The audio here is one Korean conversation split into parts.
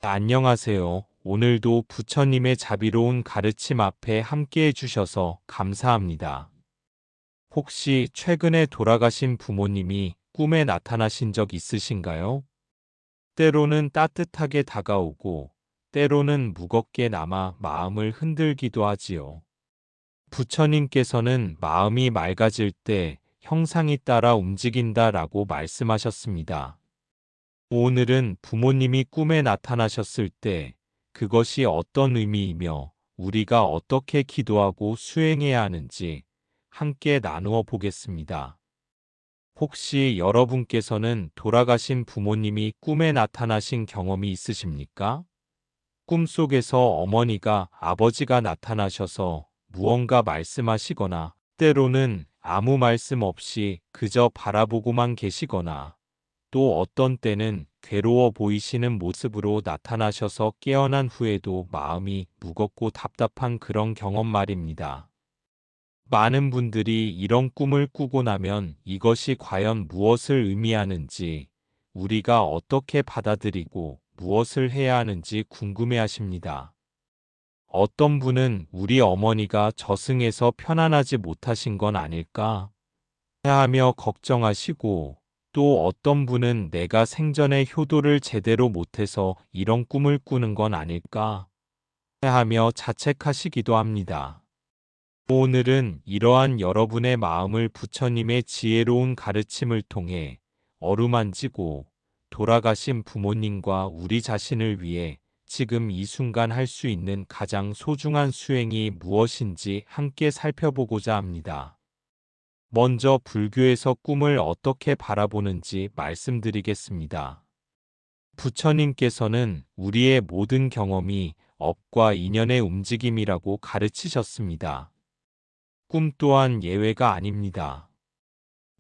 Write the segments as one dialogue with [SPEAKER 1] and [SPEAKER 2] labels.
[SPEAKER 1] 안녕하세요. 오늘도 부처님의 자비로운 가르침 앞에 함께 해주셔서 감사합니다. 혹시 최근에 돌아가신 부모님이 꿈에 나타나신 적 있으신가요? 때로는 따뜻하게 다가오고, 때로는 무겁게 남아 마음을 흔들기도 하지요. 부처님께서는 마음이 맑아질 때 형상이 따라 움직인다라고 말씀하셨습니다. 오늘은 부모님이 꿈에 나타나셨을 때 그것이 어떤 의미이며 우리가 어떻게 기도하고 수행해야 하는지 함께 나누어 보겠습니다. 혹시 여러분께서는 돌아가신 부모님이 꿈에 나타나신 경험이 있으십니까? 꿈속에서 어머니가 아버지가 나타나셔서 무언가 말씀하시거나 때로는 아무 말씀 없이 그저 바라보고만 계시거나 또 어떤 때는 괴로워 보이시는 모습으로 나타나셔서 깨어난 후에도 마음이 무겁고 답답한 그런 경험 말입니다. 많은 분들이 이런 꿈을 꾸고 나면 이것이 과연 무엇을 의미하는지, 우리가 어떻게 받아들이고 무엇을 해야 하는지 궁금해 하십니다. 어떤 분은 우리 어머니가 저승에서 편안하지 못하신 건 아닐까 하며 걱정하시고, 또 어떤 분은 내가 생전에 효도를 제대로 못해서 이런 꿈을 꾸는 건 아닐까 하며 자책하시기도 합니다. 오늘은 이러한 여러분의 마음을 부처님의 지혜로운 가르침을 통해 어루만지고 돌아가신 부모님과 우리 자신을 위해 지금 이 순간 할 수 있는 가장 소중한 수행이 무엇인지 함께 살펴보고자 합니다. 먼저 불교에서 꿈을 어떻게 바라보는지 말씀드리겠습니다. 부처님께서는 우리의 모든 경험이 업과 인연의 움직임이라고 가르치셨습니다. 꿈 또한 예외가 아닙니다.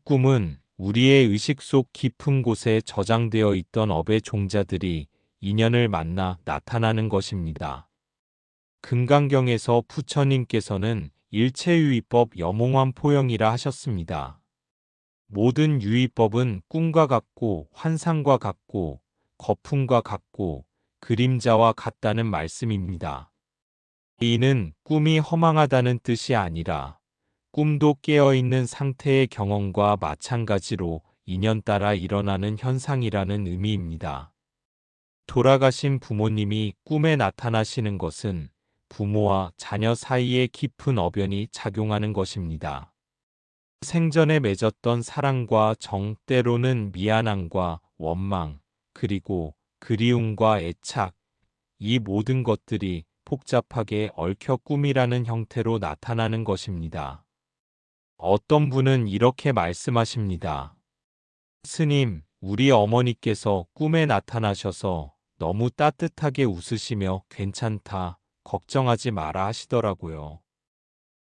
[SPEAKER 1] 꿈은 우리의 의식 속 깊은 곳에 저장되어 있던 업의 종자들이 인연을 만나 나타나는 것입니다. 금강경에서 부처님께서는 일체유의법 여몽환 포영이라 하셨습니다. 모든 유의법은 꿈과 같고 환상과 같고 거품과 같고 그림자와 같다는 말씀입니다. 이는 꿈이 허망하다는 뜻이 아니라 꿈도 깨어있는 상태의 경험과 마찬가지로 인연 따라 일어나는 현상이라는 의미입니다. 돌아가신 부모님이 꿈에 나타나시는 것은 부모와 자녀 사이에 깊은 어변이 작용하는 것입니다. 생전에 맺었던 사랑과 정, 때로는 미안함과 원망, 그리고 그리움과 애착, 이 모든 것들이 복잡하게 얽혀 꿈이라는 형태로 나타나는 것입니다. 어떤 분은 이렇게 말씀하십니다. 스님, 우리 어머니께서 꿈에 나타나셔서 너무 따뜻하게 웃으시며 괜찮다, 걱정하지 마라 하시더라고요.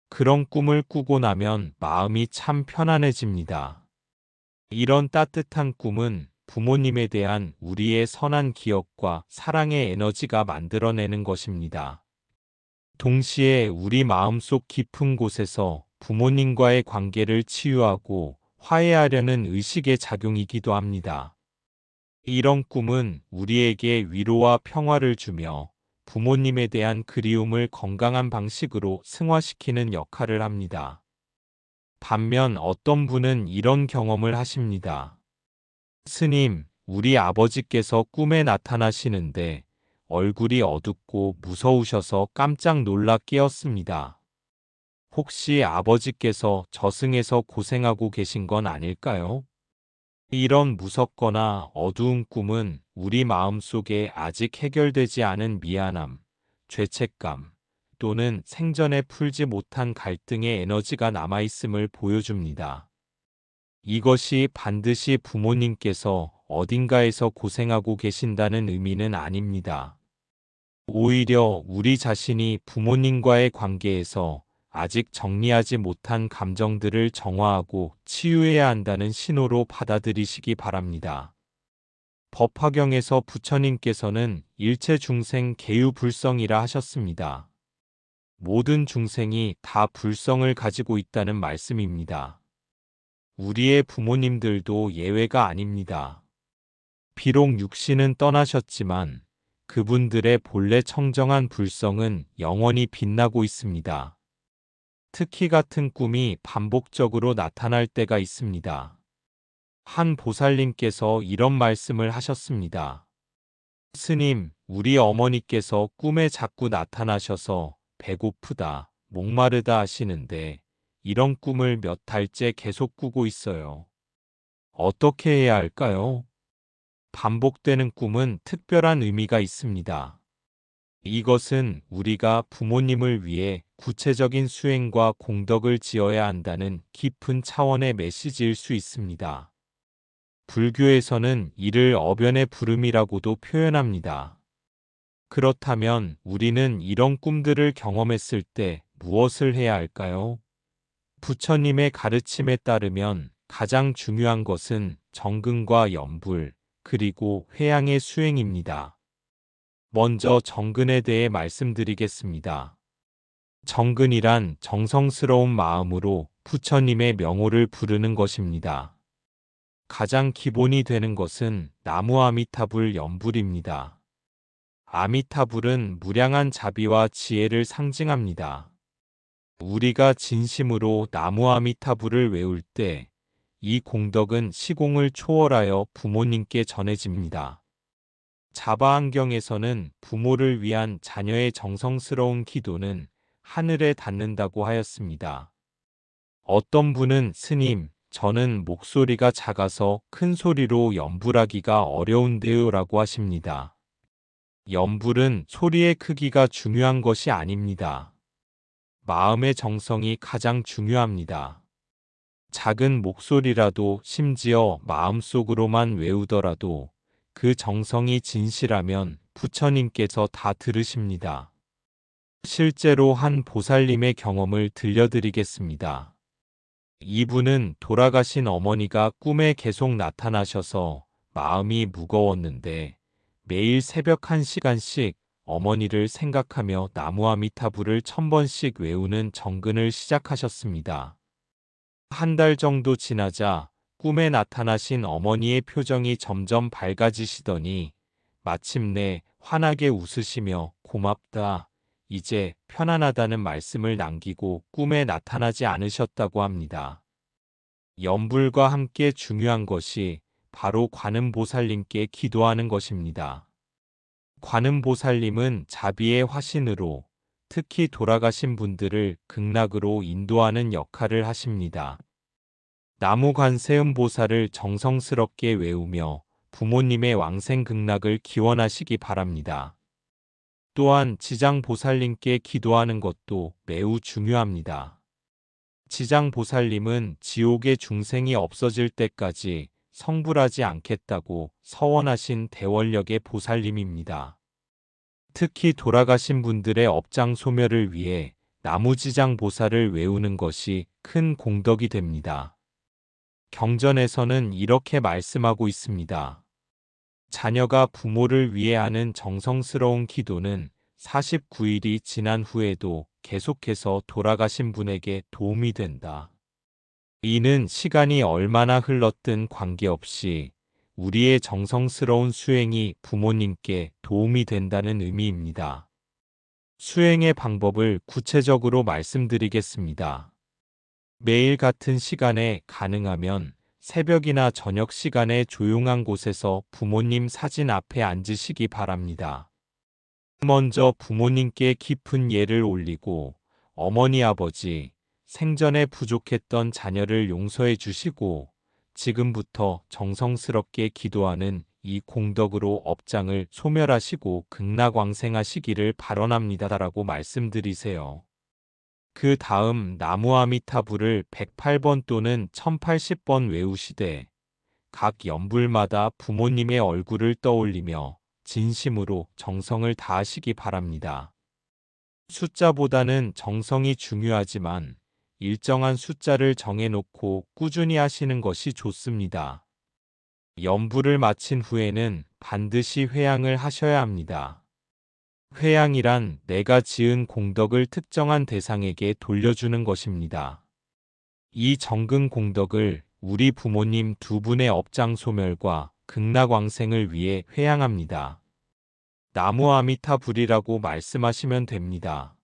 [SPEAKER 1] 그런 꿈을 꾸고 나면 마음이 참 편안해집니다. 이런 따뜻한 꿈은 부모님에 대한 우리의 선한 기억과 사랑의 에너지가 만들어내는 것입니다. 동시에 우리 마음속 깊은 곳에서 부모님과의 관계를 치유하고 화해하려는 의식의 작용이기도 합니다. 이런 꿈은 우리에게 위로와 평화를 주며 부모님에 대한 그리움을 건강한 방식으로 승화시키는 역할을 합니다. 반면 어떤 분은 이런 경험을 하십니다. 스님, 우리 아버지께서 꿈에 나타나시는데 얼굴이 어둡고 무서우셔서 깜짝 놀라 깨었습니다. 혹시 아버지께서 저승에서 고생하고 계신 건 아닐까요? 이런 무섭거나 어두운 꿈은 우리 마음속에 아직 해결되지 않은 미안함, 죄책감, 또는 생전에 풀지 못한 갈등의 에너지가 남아있음을 보여줍니다. 이것이 반드시 부모님께서 어딘가에서 고생하고 계신다는 의미는 아닙니다. 오히려 우리 자신이 부모님과의 관계에서 아직 정리하지 못한 감정들을 정화하고 치유해야 한다는 신호로 받아들이시기 바랍니다. 법화경에서 부처님께서는 일체 중생 계유불성이라 하셨습니다. 모든 중생이 다 불성을 가지고 있다는 말씀입니다. 우리의 부모님들도 예외가 아닙니다. 비록 육신은 떠나셨지만 그분들의 본래 청정한 불성은 영원히 빛나고 있습니다. 특히 같은 꿈이 반복적으로 나타날 때가 있습니다. 한 보살님께서 이런 말씀을 하셨습니다. 스님, 우리 어머니께서 꿈에 자꾸 나타나셔서 배고프다, 목마르다 하시는데 이런 꿈을 몇 달째 계속 꾸고 있어요. 어떻게 해야 할까요? 반복되는 꿈은 특별한 의미가 있습니다. 이것은 우리가 부모님을 위해 구체적인 수행과 공덕을 지어야 한다는 깊은 차원의 메시지일 수 있습니다. 불교에서는 이를 어변의 부름이라고도 표현합니다. 그렇다면 우리는 이런 꿈들을 경험했을 때 무엇을 해야 할까요? 부처님의 가르침에 따르면 가장 중요한 것은 정근과 염불, 그리고 회양의 수행입니다. 먼저 정근에 대해 말씀드리겠습니다. 정근이란 정성스러운 마음으로 부처님의 명호를 부르는 것입니다. 가장 기본이 되는 것은 나무 아미타불 염불입니다. 아미타불은 무량한 자비와 지혜를 상징합니다. 우리가 진심으로 나무 아미타불을 외울 때 이 공덕은 시공을 초월하여 부모님께 전해집니다. 자바안경에서는 부모를 위한 자녀의 정성스러운 기도는 하늘에 닿는다고 하였습니다. 어떤 분은 스님, 저는 목소리가 작아서 큰 소리로 염불하기가 어려운데요 라고 하십니다. 염불은 소리의 크기가 중요한 것이 아닙니다. 마음의 정성이 가장 중요합니다. 작은 목소리라도 심지어 마음속으로만 외우더라도 그 정성이 진실하면 부처님께서 다 들으십니다. 실제로 한 보살님의 경험을 들려드리겠습니다. 이분은 돌아가신 어머니가 꿈에 계속 나타나셔서 마음이 무거웠는데 매일 새벽 1시간씩 어머니를 생각하며 나무아미타불을 1000번씩 외우는 정근을 시작하셨습니다. 한 달 정도 지나자 꿈에 나타나신 어머니의 표정이 점점 밝아지시더니 마침내 환하게 웃으시며 고맙다, 이제 편안하다는 말씀을 남기고 꿈에 나타나지 않으셨다고 합니다. 염불과 함께 중요한 것이 바로 관음보살님께 기도하는 것입니다. 관음보살님은 자비의 화신으로 특히 돌아가신 분들을 극락으로 인도하는 역할을 하십니다. 나무관세음보살을 정성스럽게 외우며 부모님의 왕생 극락을 기원하시기 바랍니다. 또한 지장보살님께 기도하는 것도 매우 중요합니다. 지장보살님은 지옥의 중생이 없어질 때까지 성불하지 않겠다고 서원하신 대원력의 보살님입니다. 특히 돌아가신 분들의 업장 소멸을 위해 나무지장보살을 외우는 것이 큰 공덕이 됩니다. 경전에서는 이렇게 말씀하고 있습니다. 자녀가 부모를 위해 하는 정성스러운 기도는 49일이 지난 후에도 계속해서 돌아가신 분에게 도움이 된다. 이는 시간이 얼마나 흘렀든 관계없이 우리의 정성스러운 수행이 부모님께 도움이 된다는 의미입니다. 수행의 방법을 구체적으로 말씀드리겠습니다. 매일 같은 시간에 가능하면 새벽이나 저녁 시간에 조용한 곳에서 부모님 사진 앞에 앉으시기 바랍니다. 먼저 부모님께 깊은 예를 올리고 어머니 아버지, 생전에 부족했던 자녀를 용서해 주시고 지금부터 정성스럽게 기도하는 이 공덕으로 업장을 소멸하시고 극락왕생하시기를 발언합니다라고 말씀드리세요. 그 다음 나무아미타불을 108번 또는 1080번 외우시되 각 연불마다 부모님의 얼굴을 떠올리며 진심으로 정성을 다하시기 바랍니다. 숫자보다는 정성이 중요하지만 일정한 숫자를 정해놓고 꾸준히 하시는 것이 좋습니다. 연불을 마친 후에는 반드시 회양을 하셔야 합니다. 회양이란 내가 지은 공덕을 특정한 대상에게 돌려주는 것입니다. 이 정근 공덕을 우리 부모님 두 분의 업장 소멸과 극락왕생을 위해 회양합니다. 나무 아미타불이라고 말씀하시면 됩니다.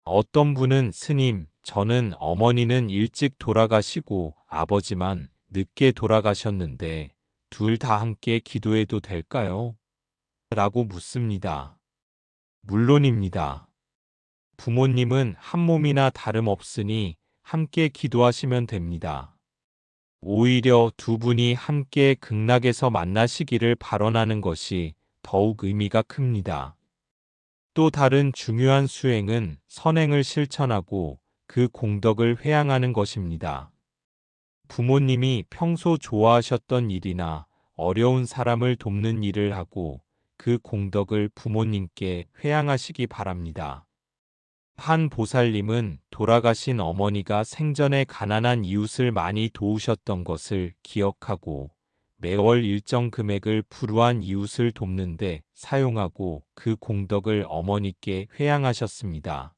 [SPEAKER 1] 어떤 분은 스님, 저는 어머니는 일찍 돌아가시고 아버지만 늦게 돌아가셨는데 둘 다 함께 기도해도 될까요? 라고 묻습니다. 물론입니다. 부모님은 한 몸이나 다름없으니 함께 기도하시면 됩니다. 오히려 두 분이 함께 극락에서 만나시기를 발언하는 것이 더욱 의미가 큽니다. 또 다른 중요한 수행은 선행을 실천하고 그 공덕을 회양하는 것입니다. 부모님이 평소 좋아하셨던 일이나 어려운 사람을 돕는 일을 하고 그 공덕을 부모님께 회양하시기 바랍니다. 한 보살님은 돌아가신 어머니가 생전에 가난한 이웃을 많이 도우셨던 것을 기억하고 매월 일정 금액을 불우한 이웃을 돕는데 사용하고 그 공덕을 어머니께 회양하셨습니다.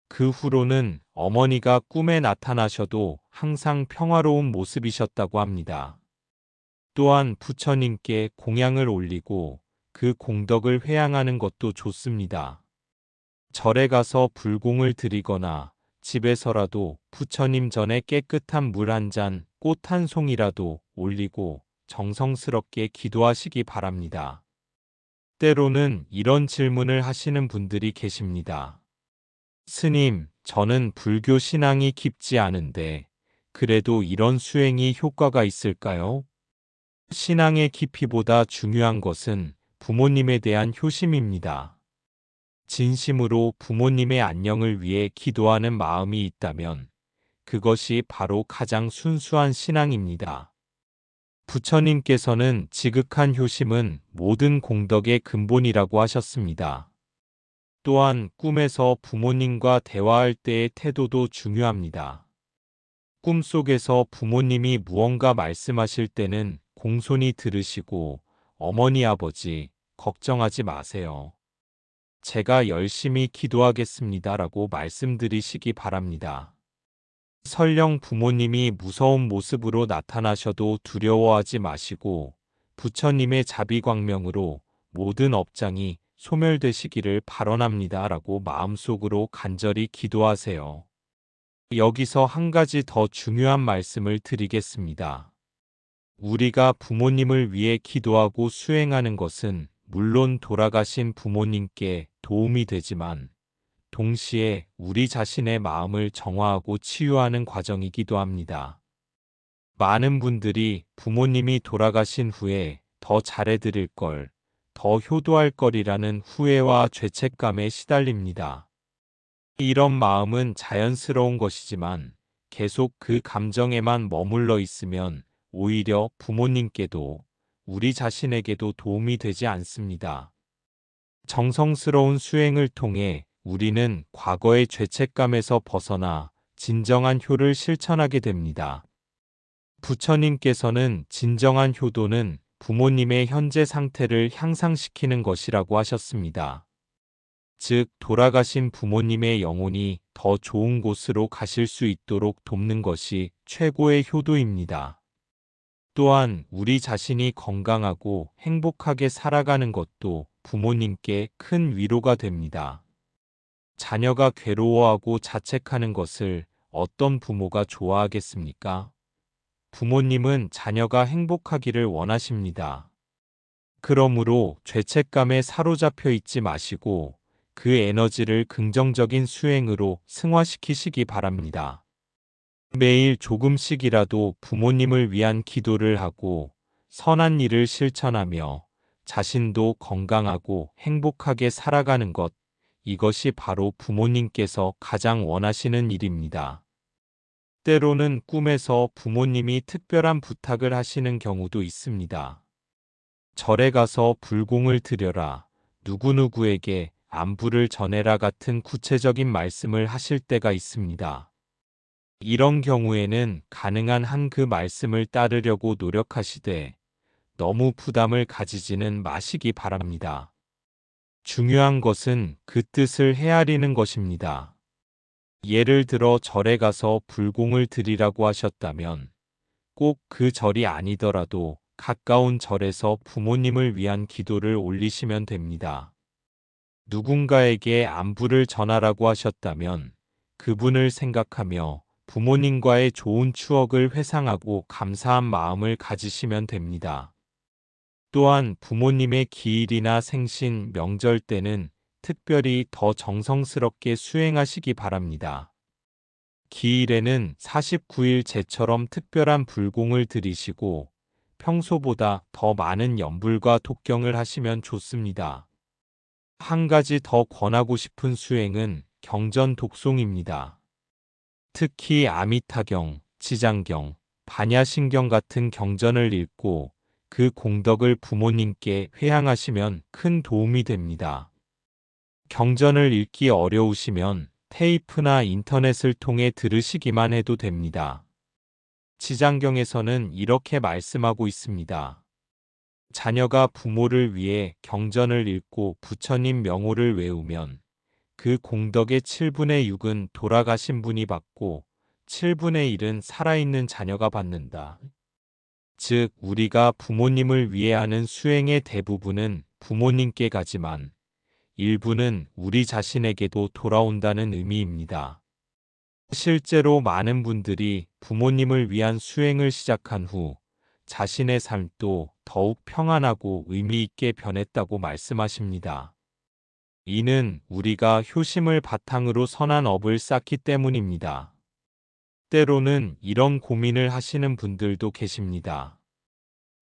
[SPEAKER 1] 그 후로는 어머니가 꿈에 나타나셔도 항상 평화로운 모습이셨다고 합니다. 또한 부처님께 공양을 올리고 그 공덕을 회양하는 것도 좋습니다. 절에 가서 불공을 드리거나 집에서라도 부처님 전에 깨끗한 물 한 잔, 꽃 한 송이라도 올리고 정성스럽게 기도하시기 바랍니다. 때로는 이런 질문을 하시는 분들이 계십니다. 스님, 저는 불교 신앙이 깊지 않은데 그래도 이런 수행이 효과가 있을까요? 신앙의 깊이보다 중요한 것은 부모님에 대한 효심입니다. 진심으로 부모님의 안녕을 위해 기도하는 마음이 있다면 그것이 바로 가장 순수한 신앙입니다. 부처님께서는 지극한 효심은 모든 공덕의 근본이라고 하셨습니다. 또한 꿈에서 부모님과 대화할 때의 태도도 중요합니다. 꿈속에서 부모님이 무언가 말씀하실 때는 공손히 들으시고 어머니 아버지 걱정하지 마세요. 제가 열심히 기도하겠습니다라고 말씀드리시기 바랍니다. 설령 부모님이 무서운 모습으로 나타나셔도 두려워하지 마시고 부처님의 자비광명으로 모든 업장이 소멸되시기를 발언합니다라고 마음속으로 간절히 기도하세요. 여기서 한 가지 더 중요한 말씀을 드리겠습니다. 우리가 부모님을 위해 기도하고 수행하는 것은 물론 돌아가신 부모님께 도움이 되지만 동시에 우리 자신의 마음을 정화하고 치유하는 과정이기도 합니다. 많은 분들이 부모님이 돌아가신 후에 더 잘해드릴 걸, 더 효도할 거리라는 후회와 죄책감에 시달립니다. 이런 마음은 자연스러운 것이지만 계속 그 감정에만 머물러 있으면 오히려 부모님께도 우리 자신에게도 도움이 되지 않습니다. 정성스러운 수행을 통해 우리는 과거의 죄책감에서 벗어나 진정한 효를 실천하게 됩니다. 부처님께서는 진정한 효도는 부모님의 현재 상태를 향상시키는 것이라고 하셨습니다. 즉, 돌아가신 부모님의 영혼이 더 좋은 곳으로 가실 수 있도록 돕는 것이 최고의 효도입니다. 또한 우리 자신이 건강하고 행복하게 살아가는 것도 부모님께 큰 위로가 됩니다. 자녀가 괴로워하고 자책하는 것을 어떤 부모가 좋아하겠습니까? 부모님은 자녀가 행복하기를 원하십니다. 그러므로 죄책감에 사로잡혀 있지 마시고 그 에너지를 긍정적인 수행으로 승화시키시기 바랍니다. 매일 조금씩이라도 부모님을 위한 기도를 하고 선한 일을 실천하며 자신도 건강하고 행복하게 살아가는 것, 이것이 바로 부모님께서 가장 원하시는 일입니다. 때로는 꿈에서 부모님이 특별한 부탁을 하시는 경우도 있습니다. 절에 가서 불공을 드려라, 누구누구에게 안부를 전해라 같은 구체적인 말씀을 하실 때가 있습니다. 이런 경우에는 가능한 한 그 말씀을 따르려고 노력하시되 너무 부담을 가지지는 마시기 바랍니다. 중요한 것은 그 뜻을 헤아리는 것입니다. 예를 들어 절에 가서 불공을 드리라고 하셨다면 꼭 그 절이 아니더라도 가까운 절에서 부모님을 위한 기도를 올리시면 됩니다. 누군가에게 안부를 전하라고 하셨다면 그분을 생각하며 부모님과의 좋은 추억을 회상하고 감사한 마음을 가지시면 됩니다. 또한 부모님의 기일이나 생신, 명절 때는 특별히 더 정성스럽게 수행하시기 바랍니다. 기일에는 49일 제처럼 특별한 불공을 드리시고 평소보다 더 많은 염불과 독경을 하시면 좋습니다. 한 가지 더 권하고 싶은 수행은 경전 독송입니다. 특히 아미타경, 지장경, 반야신경 같은 경전을 읽고 그 공덕을 부모님께 회향하시면 큰 도움이 됩니다. 경전을 읽기 어려우시면 테이프나 인터넷을 통해 들으시기만 해도 됩니다. 지장경에서는 이렇게 말씀하고 있습니다. 자녀가 부모를 위해 경전을 읽고 부처님 명호를 외우면 그 공덕의 7분의 6은 돌아가신 분이 받고 7분의 1은 살아있는 자녀가 받는다. 즉, 우리가 부모님을 위해 하는 수행의 대부분은 부모님께 가지만 일부는 우리 자신에게도 돌아온다는 의미입니다. 실제로 많은 분들이 부모님을 위한 수행을 시작한 후 자신의 삶도 더욱 평안하고 의미 있게 변했다고 말씀하십니다. 이는 우리가 효심을 바탕으로 선한 업을 쌓기 때문입니다. 때로는 이런 고민을 하시는 분들도 계십니다.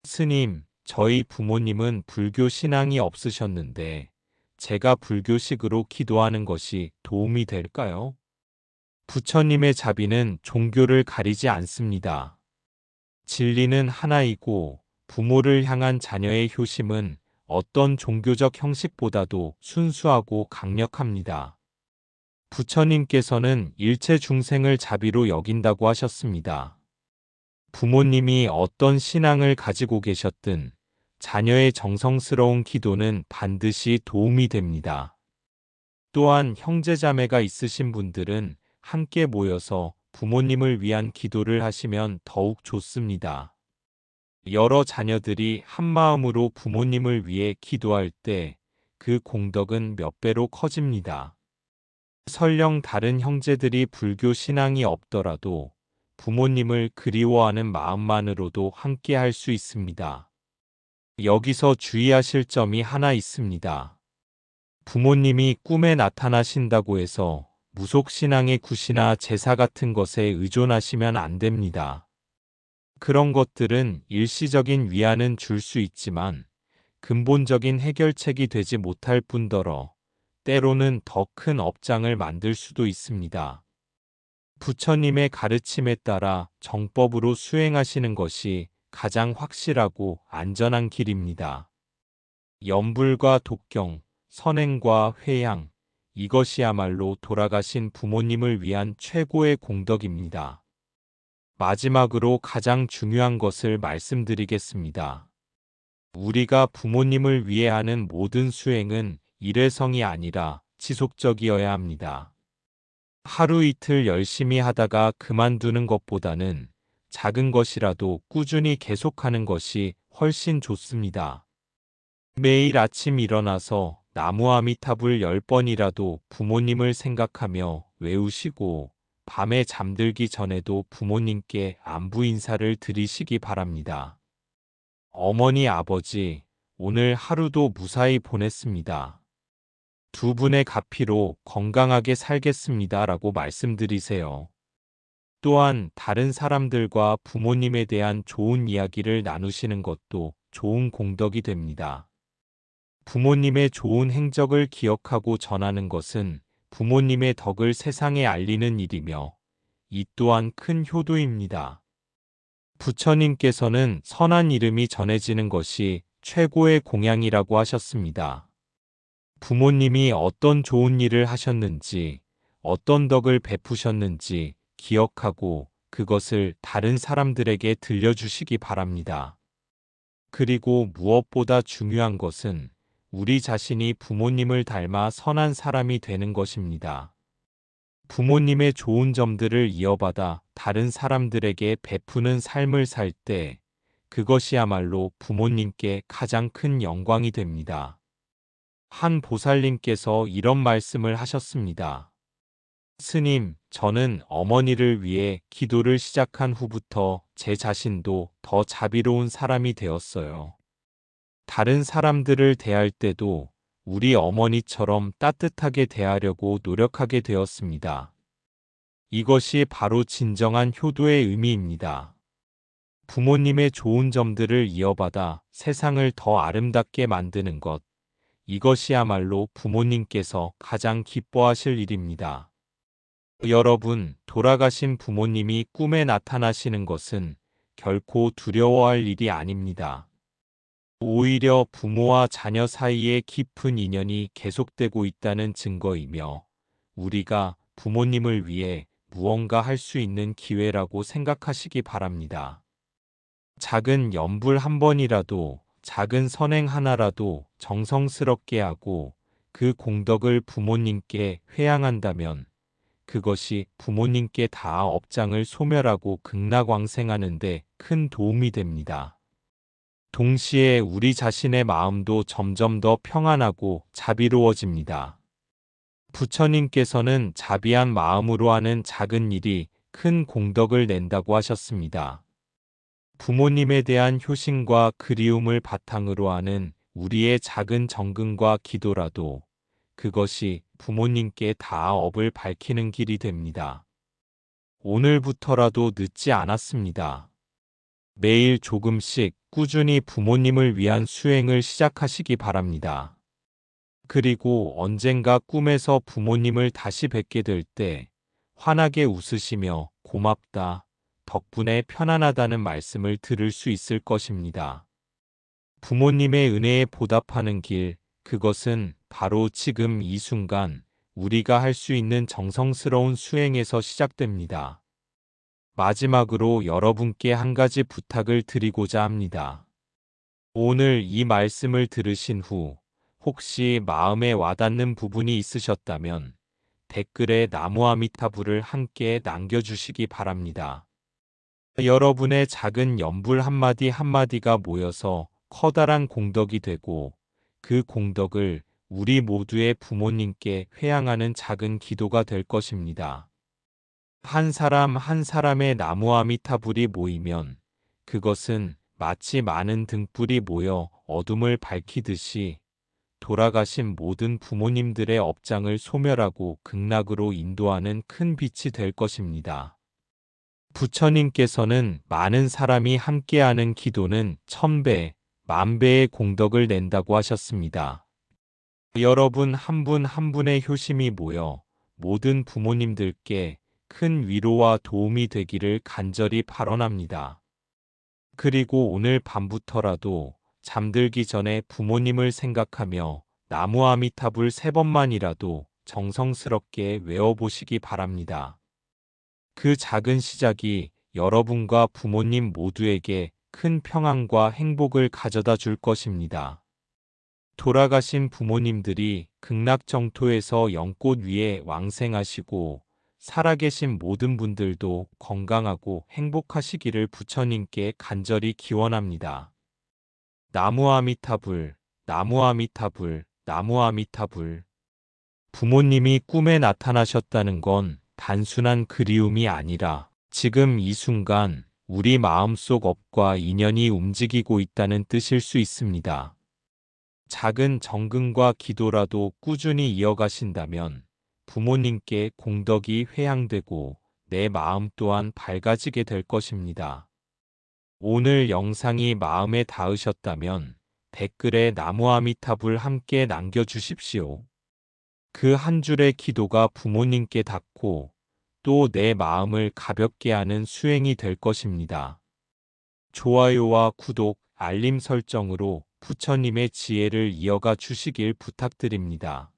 [SPEAKER 1] 스님, 저희 부모님은 불교 신앙이 없으셨는데 제가 불교식으로 기도하는 것이 도움이 될까요? 부처님의 자비는 종교를 가리지 않습니다. 진리는 하나이고 부모를 향한 자녀의 효심은 어떤 종교적 형식보다도 순수하고 강력합니다. 부처님께서는 일체 중생을 자비로 여긴다고 하셨습니다. 부모님이 어떤 신앙을 가지고 계셨든 자녀의 정성스러운 기도는 반드시 도움이 됩니다. 또한 형제자매가 있으신 분들은 함께 모여서 부모님을 위한 기도를 하시면 더욱 좋습니다. 여러 자녀들이 한마음으로 부모님을 위해 기도할 때 그 공덕은 몇 배로 커집니다. 설령 다른 형제들이 불교 신앙이 없더라도 부모님을 그리워하는 마음만으로도 함께 할 수 있습니다. 여기서 주의하실 점이 하나 있습니다. 부모님이 꿈에 나타나신다고 해서 무속신앙의 굿이나 제사 같은 것에 의존하시면 안 됩니다. 그런 것들은 일시적인 위안은 줄 수 있지만 근본적인 해결책이 되지 못할 뿐더러 때로는 더 큰 업장을 만들 수도 있습니다. 부처님의 가르침에 따라 정법으로 수행하시는 것이 가장 확실하고 안전한 길입니다. 염불과 독경, 선행과 회양, 이것이야말로 돌아가신 부모님을 위한 최고의 공덕입니다. 마지막으로 가장 중요한 것을 말씀드리겠습니다. 우리가 부모님을 위해 하는 모든 수행은 일회성이 아니라 지속적이어야 합니다. 하루 이틀 열심히 하다가 그만두는 것보다는 작은 것이라도 꾸준히 계속하는 것이 훨씬 좋습니다. 매일 아침 일어나서 나무 아미타불 10번이라도 부모님을 생각하며 외우시고 밤에 잠들기 전에도 부모님께 안부 인사를 드리시기 바랍니다. 어머니, 아버지, 오늘 하루도 무사히 보냈습니다. 두 분의 가피로 건강하게 살겠습니다. 라고 말씀드리세요. 또한 다른 사람들과 부모님에 대한 좋은 이야기를 나누시는 것도 좋은 공덕이 됩니다. 부모님의 좋은 행적을 기억하고 전하는 것은 부모님의 덕을 세상에 알리는 일이며 이 또한 큰 효도입니다. 부처님께서는 선한 이름이 전해지는 것이 최고의 공양이라고 하셨습니다. 부모님이 어떤 좋은 일을 하셨는지, 어떤 덕을 베푸셨는지 기억하고 그것을 다른 사람들에게 들려주시기 바랍니다. 그리고 무엇보다 중요한 것은 우리 자신이 부모님을 닮아 선한 사람이 되는 것입니다. 부모님의 좋은 점들을 이어받아 다른 사람들에게 베푸는 삶을 살 때 그것이야말로 부모님께 가장 큰 영광이 됩니다. 한 보살님께서 이런 말씀을 하셨습니다. 스님, 저는 어머니를 위해 기도를 시작한 후부터 제 자신도 더 자비로운 사람이 되었어요. 다른 사람들을 대할 때도 우리 어머니처럼 따뜻하게 대하려고 노력하게 되었습니다. 이것이 바로 진정한 효도의 의미입니다. 부모님의 좋은 점들을 이어받아 세상을 더 아름답게 만드는 것. 이것이야말로 부모님께서 가장 기뻐하실 일입니다. 여러분, 돌아가신 부모님이 꿈에 나타나시는 것은 결코 두려워할 일이 아닙니다. 오히려 부모와 자녀 사이에 깊은 인연이 계속되고 있다는 증거이며 우리가 부모님을 위해 무언가 할 수 있는 기회라고 생각하시기 바랍니다. 작은 연불 한 번이라도, 작은 선행 하나라도 정성스럽게 하고 그 공덕을 부모님께 회양한다면 그것이 부모님께 다 업장을 소멸하고 극락왕생하는 데 큰 도움이 됩니다. 동시에 우리 자신의 마음도 점점 더 평안하고 자비로워집니다. 부처님께서는 자비한 마음으로 하는 작은 일이 큰 공덕을 낸다고 하셨습니다. 부모님에 대한 효심과 그리움을 바탕으로 하는 우리의 작은 정근과 기도라도 그것이 부모님께 다 업을 밝히는 길이 됩니다. 오늘부터라도 늦지 않았습니다. 매일 조금씩 꾸준히 부모님을 위한 수행을 시작하시기 바랍니다. 그리고 언젠가 꿈에서 부모님을 다시 뵙게 될 때 환하게 웃으시며 고맙다, 덕분에 편안하다는 말씀을 들을 수 있을 것입니다. 부모님의 은혜에 보답하는 길, 그것은 바로 지금 이 순간 우리가 할 수 있는 정성스러운 수행에서 시작됩니다. 마지막으로 여러분께 한 가지 부탁을 드리고자 합니다. 오늘 이 말씀을 들으신 후 혹시 마음에 와닿는 부분이 있으셨다면 댓글에 나무아미타불을 함께 남겨주시기 바랍니다. 여러분의 작은 연불 한마디 한마디가 모여서 커다란 공덕이 되고 그 공덕을 우리 모두의 부모님께 회양하는 작은 기도가 될 것입니다. 한 사람 한 사람의 나무아미타불이 모이면 그것은 마치 많은 등불이 모여 어둠을 밝히듯이 돌아가신 모든 부모님들의 업장을 소멸하고 극락으로 인도하는 큰 빛이 될 것입니다. 부처님께서는 많은 사람이 함께하는 기도는 1000배, 10,000배의 공덕을 낸다고 하셨습니다. 여러분 한 분 한 분의 효심이 모여 모든 부모님들께 큰 위로와 도움이 되기를 간절히 발언합니다. 그리고 오늘 밤부터라도 잠들기 전에 부모님을 생각하며 나무아미타불 3번만이라도 정성스럽게 외워보시기 바랍니다. 그 작은 시작이 여러분과 부모님 모두에게 큰 평안과 행복을 가져다 줄 것입니다. 돌아가신 부모님들이 극락정토에서 연꽃 위에 왕생하시고 살아계신 모든 분들도 건강하고 행복하시기를 부처님께 간절히 기원합니다. 나무아미타불, 나무아미타불, 나무아미타불. 부모님이 꿈에 나타나셨다는 건 단순한 그리움이 아니라 지금 이 순간 우리 마음속 업과 인연이 움직이고 있다는 뜻일 수 있습니다. 작은 정근과 기도라도 꾸준히 이어가신다면 부모님께 공덕이 회양되고 내 마음 또한 밝아지게 될 것입니다. 오늘 영상이 마음에 닿으셨다면 댓글에 나무아미타불 함께 남겨주십시오. 그 한 줄의 기도가 부모님께 닿고 또 내 마음을 가볍게 하는 수행이 될 것입니다. 좋아요와 구독, 알림 설정으로 부처님의 지혜를 이어가 주시길 부탁드립니다.